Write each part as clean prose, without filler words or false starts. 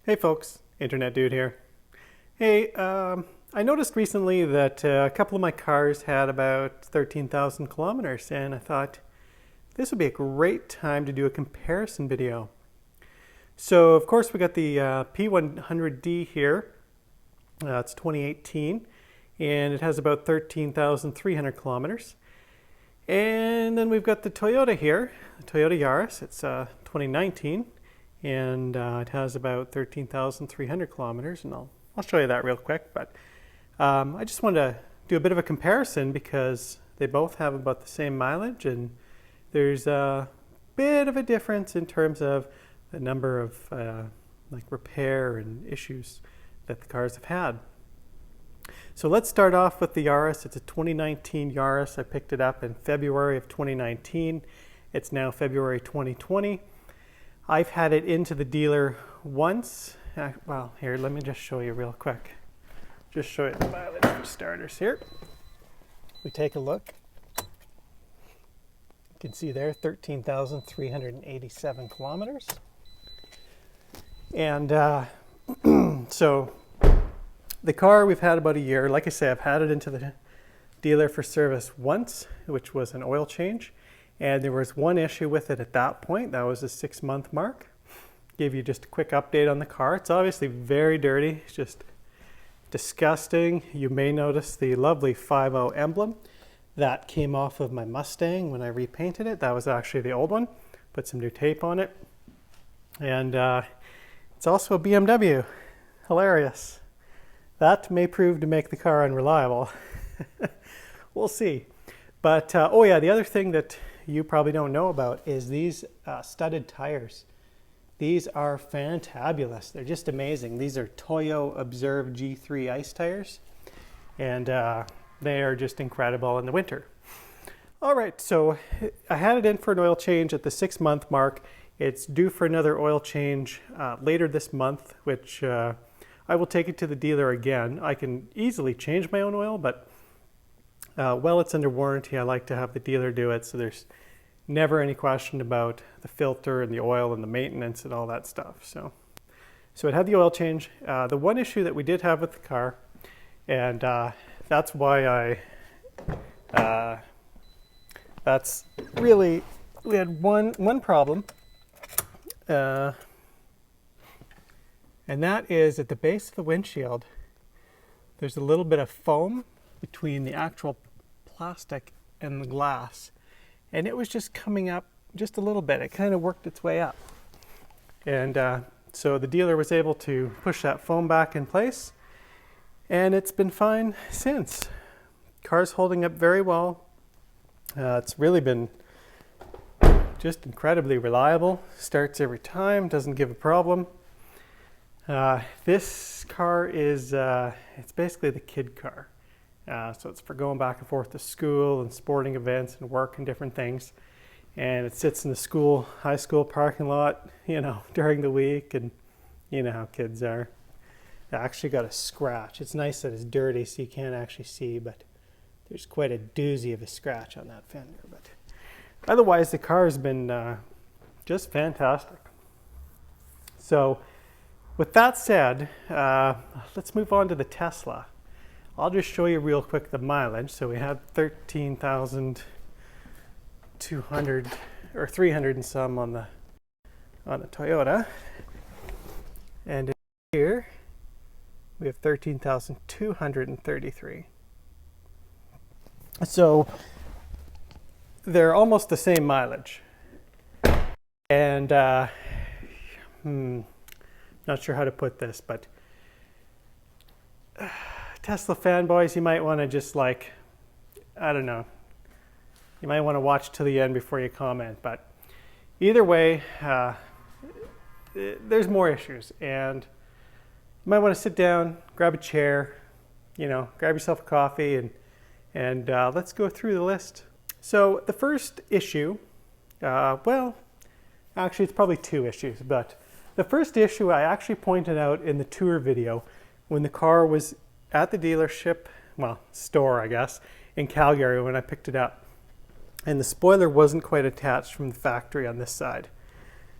Hey folks, Internet Dude here. Hey, I noticed recently that a couple of my cars had about 13,000 kilometers, and I thought this would be a great time to do a comparison video. So of course we got the P100D here. It's 2018, and it has about 13,300 kilometers. And then we've got the Toyota here, the Toyota Yaris. It's 2019. And it has about 13,300 kilometers, and I'll show you that real quick. But I just wanted to do a bit of a comparison because they both have about the same mileage, and there's a bit of a difference in terms of the number of like repair and issues that the cars have had. So let's start off with the Yaris. It's a 2019 Yaris. I picked it up in February of 2019. It's now February 2020. I've had it into the dealer once. Well, here, let me just show you real quick. Just show you the mileage for starters here. We take a look. You can see there, 13,387 kilometers. And so the car we've had about a year. Like I say, I've had it into the dealer for service once, which was an oil change. And there was one issue with it at that point. That was the 6-month mark. Give you just a quick update on the car. It's obviously very dirty. It's just disgusting. You may notice the lovely 5.0 emblem that came off of my Mustang when I repainted it. That was actually the old one. Put some new tape on it. And it's also a BMW. Hilarious. That may prove to make the car unreliable. We'll see. But oh yeah, the other thing that you probably don't know about is these studded tires. These are fantabulous. They're just amazing. These are Toyo Observe G3 ice tires, and they are just incredible in the winter. All right, so I had it in for an oil change at the 6-month mark. It's due for another oil change later this month, which I will take it to the dealer again. I can easily change my own oil, but while it's under warranty, I like to have the dealer do it, so there's never any question about the filter and the oil and the maintenance and all that stuff. So it had the oil change. The one issue that we did have with the car, and that's why that's really, we had one problem, and that is at the base of the windshield, there's a little bit of foam between the actual plastic and the glass, and it was just coming up just a little bit. It kind of worked its way up, and so the dealer was able to push that foam back in place, and it's been fine since. Car's holding up very well. It's really been just incredibly reliable. Starts every time, doesn't give a problem. This car is it's basically the kid car. So it's for going back and forth to school and sporting events and work and different things. And it sits in the high school parking lot, you know, during the week, and you know how kids are. I actually got a scratch. It's nice that it's dirty so you can't actually see, but there's quite a doozy of a scratch on that fender. But otherwise, the car has been just fantastic. So with that said, let's move on to the Tesla. I'll just show you real quick the mileage. So we had 13,200 or 300 and some on the Toyota, and here we have 13,233. So they're almost the same mileage, and not sure how to put this, but Tesla fanboys, you might want to just like, I don't know, you might want to watch to the end before you comment. But either way, there's more issues, and you might want to sit down, grab a chair, you know, grab yourself a coffee, and let's go through the list. So the first issue, well, actually it's probably two issues, but the first issue I actually pointed out in the tour video when the car was at the dealership, well, store, I guess, in Calgary when I picked it up. And the spoiler wasn't quite attached from the factory on this side.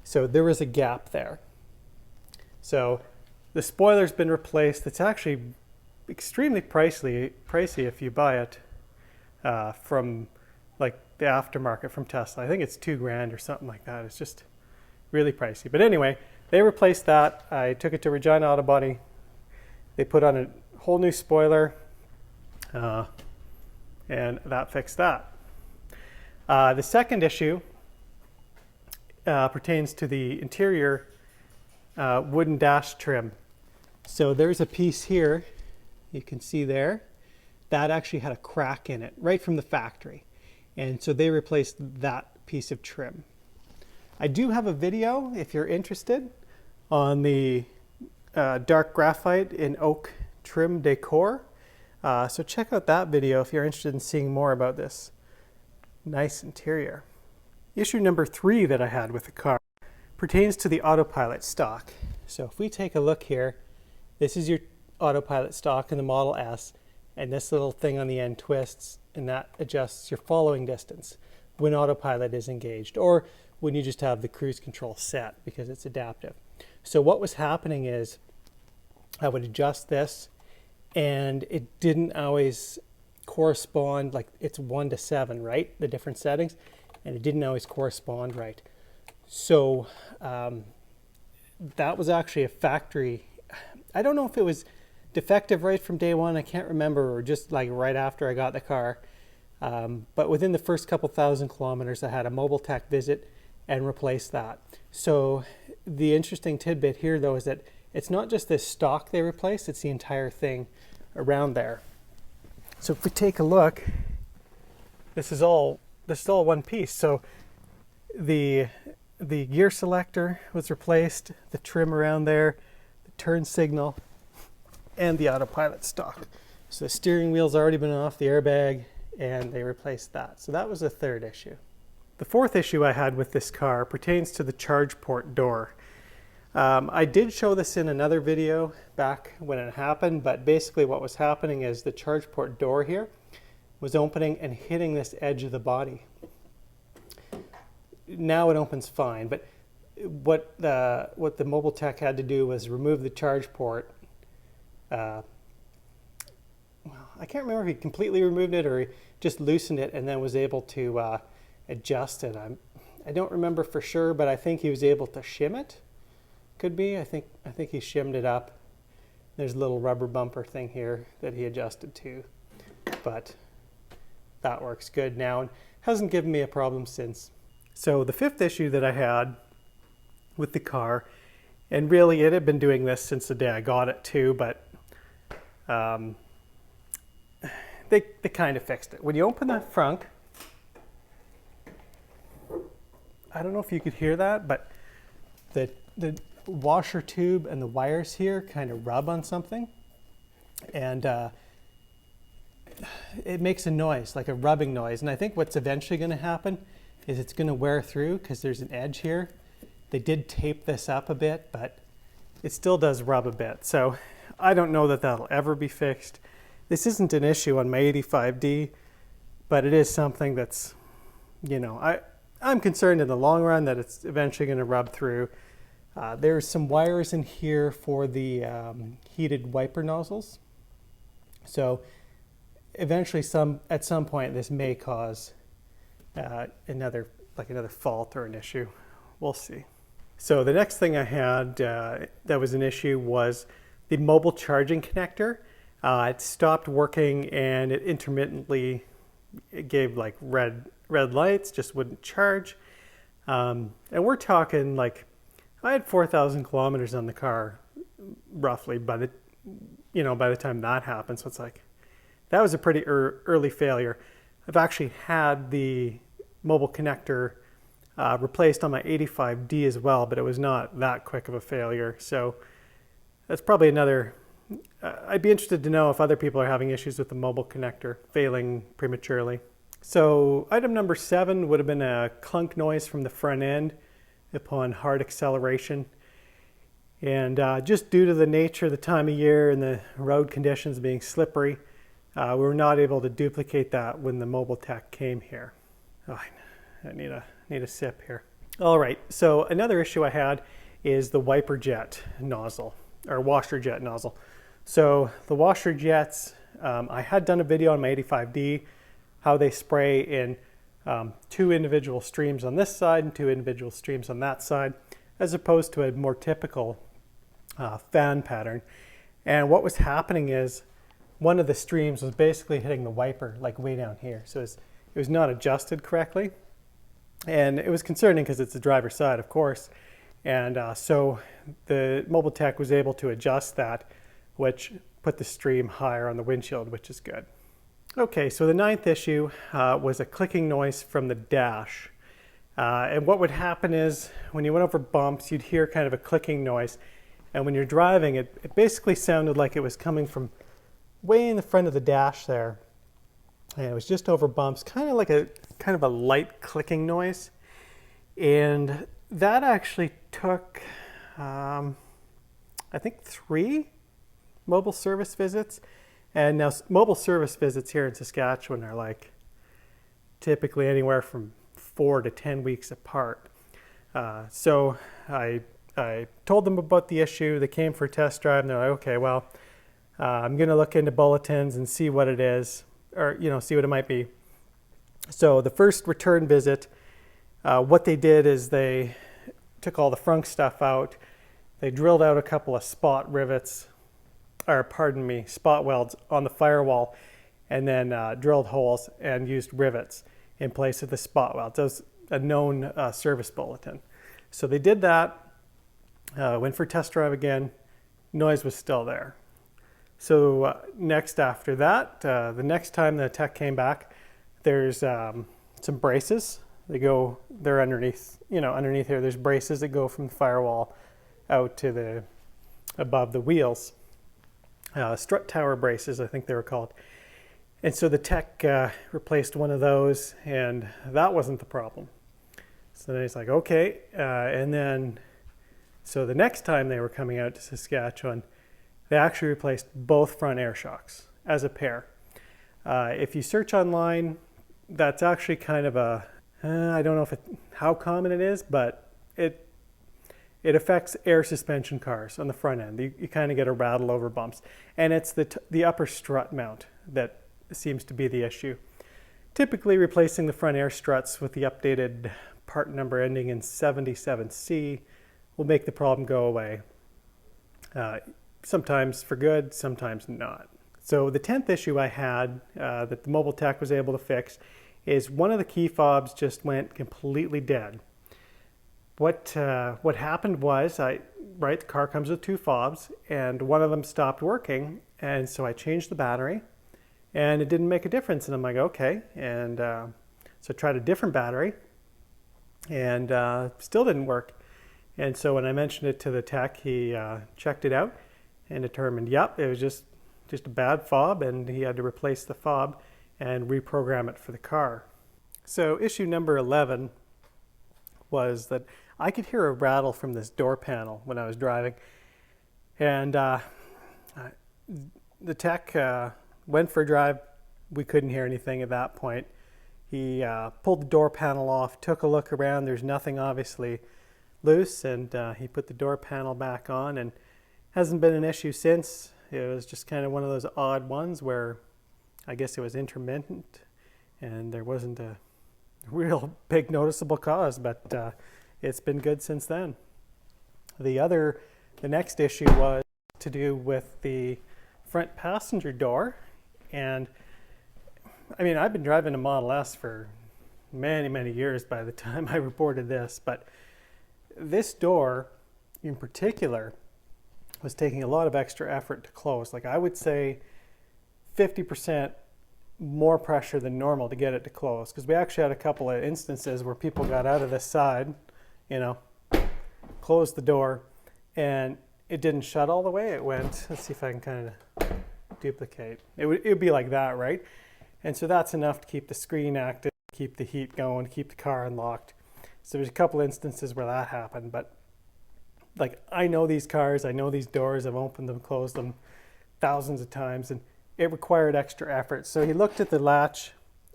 So there was a gap there. So The spoiler's been replaced. It's actually extremely pricey if you buy it from like the aftermarket from Tesla. I think it's $2,000 or something like that. It's just really pricey. But anyway, they replaced that. I took it to Regina Auto Body. They put on a whole new spoiler, and that fixed that. The second issue pertains to the interior wooden dash trim. So there's a piece here, you can see there, that actually had a crack in it right from the factory. And so they replaced that piece of trim. I do have a video, if you're interested, on the dark graphite in oak trim decor. So check out that video if you're interested in seeing more about this nice interior. Issue number 3 that I had with the car pertains to the autopilot stock. So if we take a look here, this is your autopilot stock in the Model S, and this little thing on the end twists, and that adjusts your following distance when autopilot is engaged, or when you just have the cruise control set because it's adaptive. So what was happening is I would adjust this, and it didn't always correspond, like it's 1 to 7, right? The different settings, and it didn't always correspond right. So that was actually a factory. I don't know if it was defective right from day one, I can't remember, or just like right after I got the car. But within the first couple thousand kilometers, I had a mobile tech visit and replaced that. So the interesting tidbit here though is that it's not just this stock they replaced, it's the entire thing around there. So if we take a look, this is all one piece. So the gear selector was replaced, the trim around there, the turn signal, and the autopilot stock. So the steering wheel's already been off, the airbag, and they replaced that. So that was the third issue. The fourth issue I had with this car pertains to the charge port door. I did show this in another video back when it happened, but basically what was happening is the charge port door here was opening and hitting this edge of the body. Now it opens fine, but what the mobile tech had to do was remove the charge port. Well, I can't remember if he completely removed it or he just loosened it and then was able to adjust it. I don't remember for sure, but I think he was able to shim it. Could be. I think he shimmed it up. There's a little rubber bumper thing here that he adjusted to, but that works good now and hasn't given me a problem since. So the fifth issue that I had with the car, and really it had been doing this since the day I got it too, but they kind of fixed it. When you open the front, I don't know if you could hear that, but the washer tube and the wires here kind of rub on something, and it makes a noise, like a rubbing noise. And I think what's eventually going to happen is it's going to wear through because there's an edge here. They did tape this up a bit, but it still does rub a bit. So I don't know that that'll ever be fixed. This isn't an issue on my 85D, but it is something that's, you know, I'm concerned in the long run that it's eventually going to rub through. There's some wires in here for the heated wiper nozzles. So eventually at some point this may cause another fault or an issue. We'll see. So the next thing I had that was an issue was the mobile charging connector. It stopped working and it intermittently gave like red lights, just wouldn't charge. And we're talking like, I had 4,000 kilometers on the car roughly by the time that happened. So it's like, that was a pretty early failure. I've actually had the mobile connector replaced on my 85D as well, but it was not that quick of a failure. So that's probably another, I'd be interested to know if other people are having issues with the mobile connector failing prematurely. So item number 7 would have been a clunk noise from the front end upon hard acceleration. And just due to the nature of the time of year and the road conditions being slippery, we were not able to duplicate that when the mobile tech came here. Oh, I need a sip here. All right, so another issue I had is the wiper jet nozzle. or washer jet nozzle. So the washer jets, I had done a video on my 85D, how they spray in 2 individual streams on this side and 2 individual streams on that side, as opposed to a more typical fan pattern. And what was happening is one of the streams was basically hitting the wiper like way down here. So it was not adjusted correctly. And it was concerning because it's the driver's side, of course. And so the mobile tech was able to adjust that, which put the stream higher on the windshield, which is good. Okay, so the 9th issue was a clicking noise from the dash. And what would happen is when you went over bumps, you'd hear kind of a clicking noise. And when you're driving, it basically sounded like it was coming from way in the front of the dash there. And it was just over bumps, kind of like a light clicking noise. And that actually took, I think 3 mobile service visits. And now mobile service visits here in Saskatchewan are like typically anywhere from 4 to 10 weeks apart. So I told them about the issue. They came for a test drive and they're like, okay, well, I'm going to look into bulletins and see what it is, or, see what it might be. So the first return visit, what they did is they took all the frunk stuff out. They drilled out a couple of spot welds on the firewall, and then drilled holes and used rivets in place of the spot welds. That was a known service bulletin. So they did that, went for a test drive again, noise was still there. So next after that, the next time the tech came back, there's some braces. They're underneath, underneath here, there's braces that go from the firewall out to above the wheels. Strut tower braces, I think they were called. And so the tech replaced one of those, and that wasn't the problem. So then he's like, okay. So the next time they were coming out to Saskatchewan, they actually replaced both front air shocks as a pair. If you search online, that's actually kind of I don't know how common it is, but it affects air suspension cars on the front end. You kind of get a rattle over bumps. And it's the upper strut mount that seems to be the issue. Typically replacing the front air struts with the updated part number ending in 77C will make the problem go away. Sometimes for good, sometimes not. So the 10th issue I had that the mobile tech was able to fix is one of the key fobs just went completely dead. What happened was, the car comes with 2 fobs, and one of them stopped working, and so I changed the battery, and it didn't make a difference. And I'm like, okay, and so I tried a different battery, and still didn't work. And so when I mentioned it to the tech, he checked it out and determined, yep, it was just a bad fob, and he had to replace the fob and reprogram it for the car. So issue number 11 was that I could hear a rattle from this door panel when I was driving. And the tech went for a drive. We couldn't hear anything at that point. He pulled the door panel off, took a look around. There's nothing obviously loose, and he put the door panel back on, and hasn't been an issue since. It was just kind of one of those odd ones where I guess it was intermittent and there wasn't a real big noticeable cause, but it's been good since then. The next issue was to do with the front passenger door. And I mean, I've been driving a Model S for many, many years by the time I reported this, but this door in particular was taking a lot of extra effort to close. Like I would say 50% more pressure than normal to get it to close, because we actually had a couple of instances where people got out of this side, closed the door, and it didn't shut all the way. It went, let's see if I can kind of duplicate. It would be like that, right? And so that's enough to keep the screen active, keep the heat going, keep the car unlocked. So there's a couple instances where that happened, but like I know these cars, I know these doors, I've opened them, closed them thousands of times, and it required extra effort. So he looked at the latch,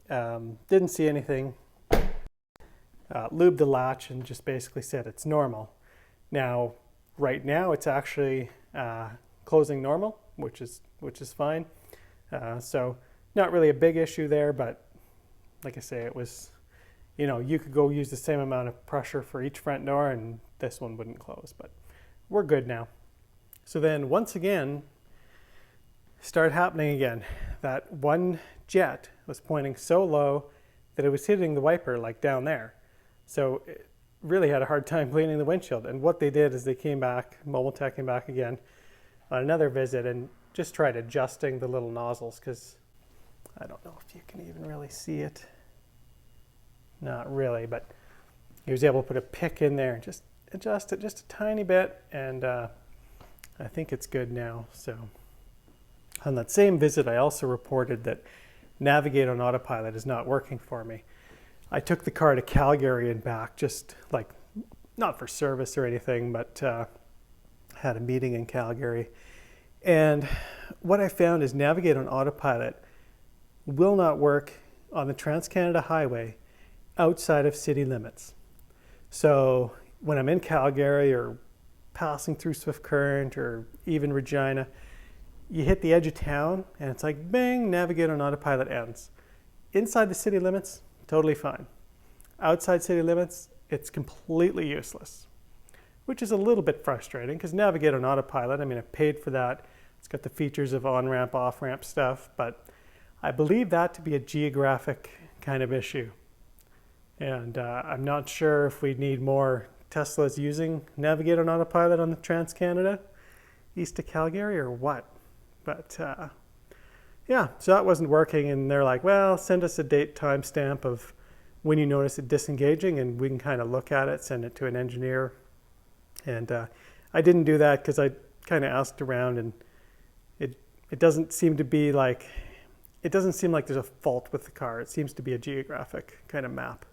didn't see anything, lubed the latch, and just basically said it's normal. Now, right now, it's actually closing normal, which is fine. So not really a big issue there, but like I say, it was, you know, you could go use the same amount of pressure for each front door and this one wouldn't close, but we're good now. So then once again, started happening again. That one jet was pointing so low that it was hitting the wiper like down there. So it really had a hard time cleaning the windshield. And what they did is they came back, Mobile Tech came back again on another visit and just tried adjusting the little nozzles, because I don't know if you can even really see it. Not really, but he was able to put a pick in there and just adjust it just a tiny bit, and I think it's good now. So on that same visit, I also reported that Navigate on Autopilot is not working for me. I took the car to Calgary and back, just like, not for service or anything, but had a meeting in Calgary. And what I found is Navigate on Autopilot will not work on the Trans-Canada Highway outside of city limits. So when I'm in Calgary or passing through Swift Current or even Regina, you hit the edge of town and it's like, bang, Navigate on Autopilot ends. Inside the city limits, totally fine. Outside city limits, it's completely useless, which is a little bit frustrating because Navigate on Autopilot, I mean, I paid for that. It's got the features of on-ramp, off-ramp stuff, but I believe that to be a geographic kind of issue. And I'm not sure if we need more Teslas using Navigate on Autopilot on the Trans-Canada east of Calgary or what. But yeah, so that wasn't working. And they're like, well, send us a date timestamp of when you notice it disengaging and we can kind of look at it, send it to an engineer. And I didn't do that because I kind of asked around, and it doesn't seem to be like, it doesn't seem like there's a fault with the car. It seems to be a geographic kind of map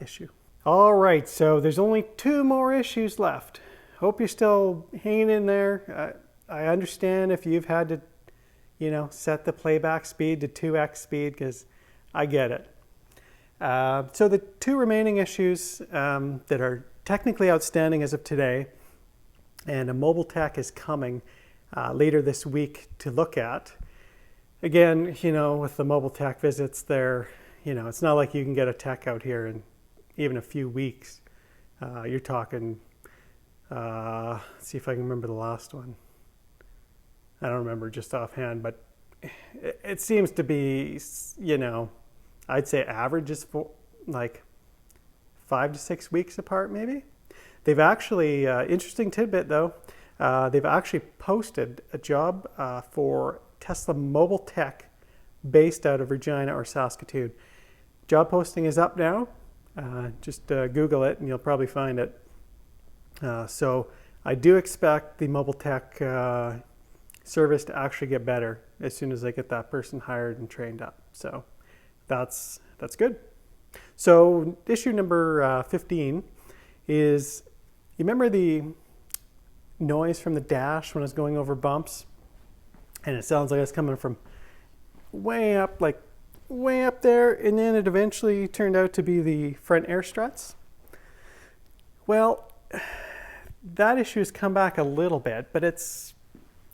issue. All right, so there's only 2 more issues left. Hope you're still hanging in there. I understand if you've had to, you know, set the playback speed to 2x speed, because I get it. So the 2 remaining issues that are technically outstanding as of today, and a Mobile Tech is coming later this week to look at. Again, you know, with the Mobile Tech visits, you know, it's not like you can get a tech out here in even a few weeks. You're talking, let's see if I can remember the last one. I don't remember just offhand, but it seems to be, you know, I'd say average is for like 5 to 6 weeks apart, maybe. They've actually, interesting tidbit though, they've actually posted a job for Tesla Mobile Tech based out of Regina or Saskatoon. Job posting is up now. Just Google it and you'll probably find it. So I do expect the Mobile Tech service to actually get better as soon as I get that person hired and trained up. So that's good. So issue number 15 is, you remember the noise from the dash when it's going over bumps? And it sounds like it's coming from way up, like way up there, and then it eventually turned out to be the front air struts. Well, that issue has come back a little bit, but it's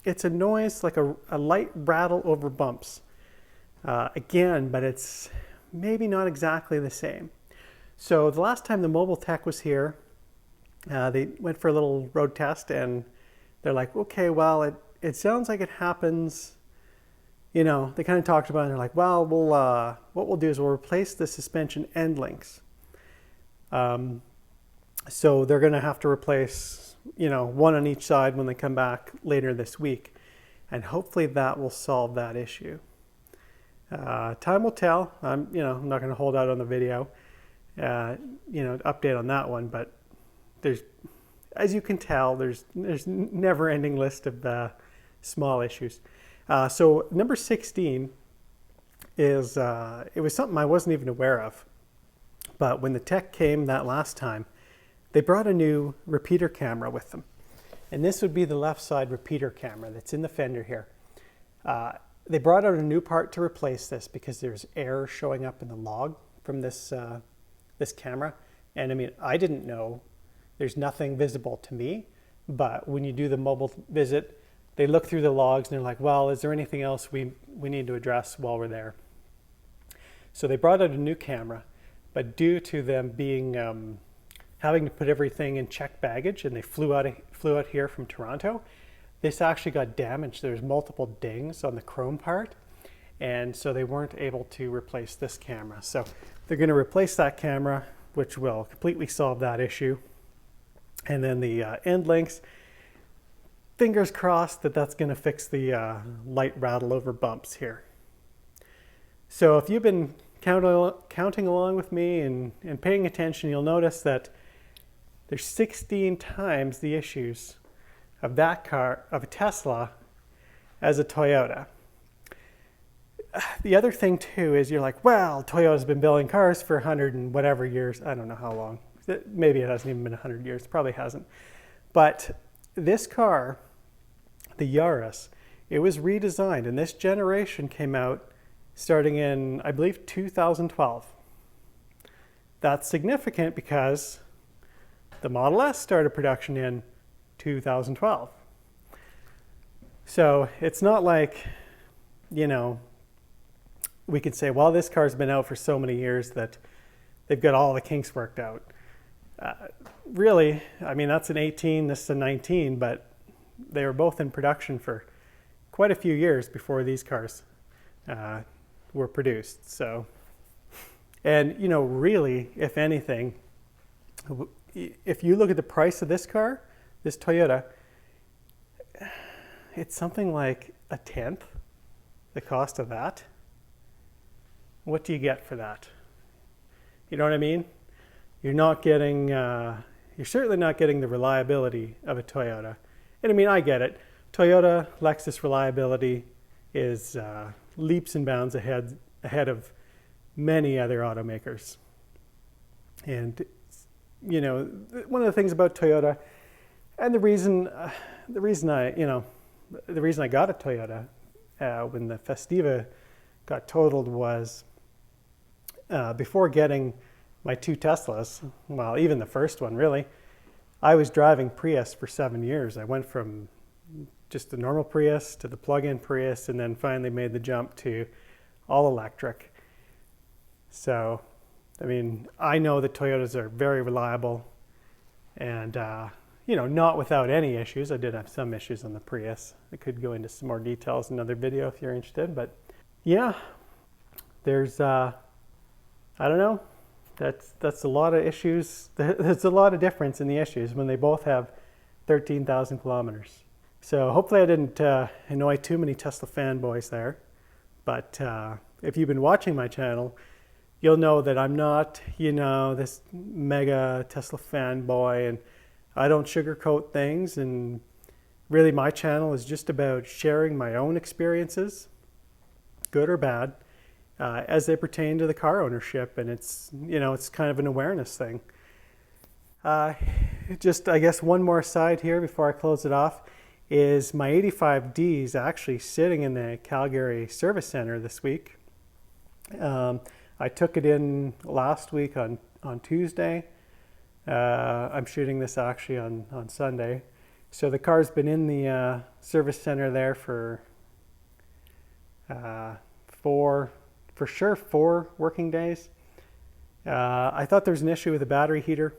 a noise like a light rattle over bumps. Again, but it's maybe not exactly the same. So the last time the Mobile Tech was here, they went for a little road test and they're like, okay, well, it sounds like it happens, you know, they kind of talked about it and they're like, well, what we'll do is we'll replace the suspension end links. So they're going to have to replace, you know, one on each side when they come back later this week. And hopefully that will solve that issue. Time will tell. I'm not going to hold out on the video, update on that one, but there's, as you can tell, there's never-ending list of small issues. So number 16 is, it was something I wasn't even aware of, but when the tech came that last time, they brought a new repeater camera with them. And this would be the left side repeater camera that's in the fender here. They brought out a new part to replace this because there's error showing up in the log from this camera. And I mean, I didn't know, there's nothing visible to me, But when you do the mobile visit, they look through the logs and they're like, well, is there anything else we need to address while we're there? So they brought out a new camera, but due to them being having to put everything in checked baggage, and they flew out here from Toronto, this actually got damaged. There's multiple dings on the chrome part, and so they weren't able to replace this camera. So they're going to replace that camera, which will completely solve that issue. And then the end links, fingers crossed that that's going to fix the light rattle over bumps here. So if you've been counting along with me and paying attention, you'll notice that there's 16 times the issues of that car, of a Tesla, as a Toyota. The other thing too is you're like, well, Toyota's been building cars for 100 and whatever years. I don't know how long. Maybe it hasn't even been 100 years. It probably hasn't. But this car, the Yaris, it was redesigned, and this generation came out starting in, I believe, 2012. That's significant because the Model S started production in 2012. So it's not like, you know, we could say, well, this car's been out for so many years that they've got all the kinks worked out. Really, I mean, that's an 18, this is a 19, but they were both in production for quite a few years before these cars were produced. So, and you know, really, if anything, if you look at the price of this car, this Toyota, it's something like a tenth the cost of that. What do you get for that? You know what I mean? You're not getting, you're certainly not getting the reliability of a Toyota. And I mean, I get it. Toyota, Lexus reliability is leaps and bounds ahead of many other automakers. And you know, one of the things about Toyota, and the reason I got a Toyota when the Festiva got totaled was before getting my two Teslas, well, even the first one really, I was driving Prius for 7 years. I went from just the normal Prius to the plug-in Prius, and then finally made the jump to all electric. So, I mean, I know that Toyotas are very reliable, and you know, not without any issues. I did have some issues on the Prius. I could go into some more details in another video if you're interested, but yeah, there's I don't know. That's a lot of issues. There's a lot of difference in the issues when they both have 13,000 kilometers. So hopefully I didn't annoy too many Tesla fanboys there. But if you've been watching my channel, you'll know that I'm not, you know, this mega Tesla fanboy, and I don't sugarcoat things. And really my channel is just about sharing my own experiences, good or bad, as they pertain to the car ownership, and it's, you know, it's kind of an awareness thing. Just, I guess, one more side here before I close it off is my 85D is actually sitting in the Calgary Service Center this week. I took it in last week on Tuesday. I'm shooting this actually on Sunday. So the car's been in the service center there for for sure 4 working days. I thought there was an issue with the battery heater.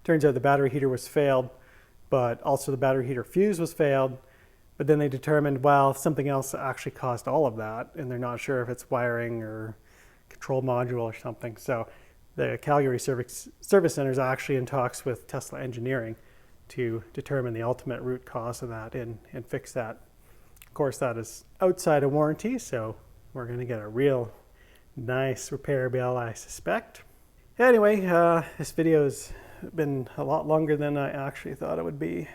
Turns out the battery heater was failed, but also the battery heater fuse was failed. But then they determined, well, something else actually caused all of that, and they're not sure if it's wiring or control module or something. So the Calgary Service Center is actually in talks with Tesla Engineering to determine the ultimate root cause of that and fix that. Of course, that is outside of warranty, so we're going to get a real nice repair bill, I suspect. Anyway, this video has been a lot longer than I actually thought it would be.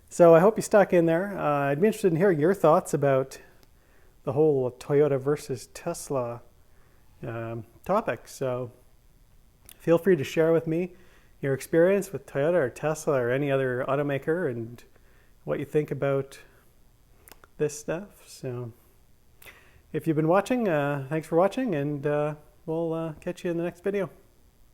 So I hope you stuck in there. I'd be interested in hearing your thoughts about the whole Toyota versus Tesla topic. So feel free to share with me your experience with Toyota or Tesla or any other automaker and what you think about this stuff. So if you've been watching, thanks for watching, and we'll catch you in the next video.